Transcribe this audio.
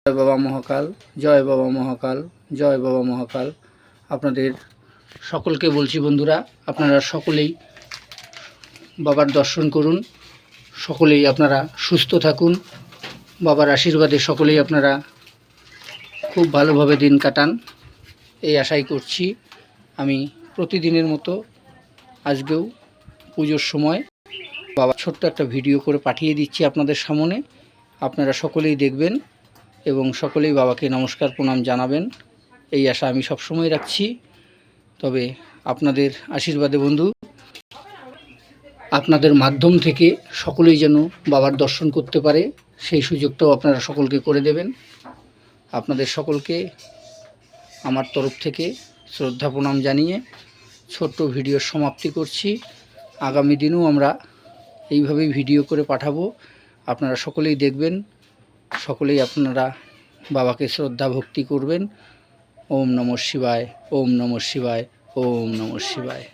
জয় বাবা মহাকাল, জয় বাবা মহাকাল, জয় বাবা মহাকাল। আপনাদের সকলকে বলছি বন্ধুরা, আপনারা সকলেই বাবার দর্শন করুন, সকলেই আপনারা সুস্থ থাকুন, বাবার আশীর্বাদে সকলেই আপনারা খুব ভালোভাবে দিন কাটান, এই আশাই করছি। আমি প্রতিদিনের মতো আজকেও পুজোর সময় বাবা ছোট্ট একটা ভিডিও করে পাঠিয়ে দিচ্ছি আপনাদের সামনে। আপনারা সকলেই দেখবেন এবং সকলেই বাবাকে নমস্কার প্রণাম জানাবেন, এই আশা আমি সবসময় রাখছি। তবে আপনাদের আশীর্বাদে বন্ধু, আপনাদের মাধ্যম থেকে সকলেই যেন বাবার দর্শন করতে পারে, সেই সুযোগটাও আপনারা সকলকে করে দেবেন। আপনাদের সকলকে আমার তরফ থেকে শ্রদ্ধা প্রণাম জানিয়ে ছোট্ট ভিডিওর সমাপ্তি করছি। আগামী দিনেও আমরা এইভাবেই ভিডিও করে পাঠাবো, আপনারা সকলেই দেখবেন, সকলেই আপনারা বাবাকে শ্রদ্ধা ভক্তি করবেন। ওম নমঃ শিবায়, ওম নমঃ শিবায়, ওম নমঃ শিবায়।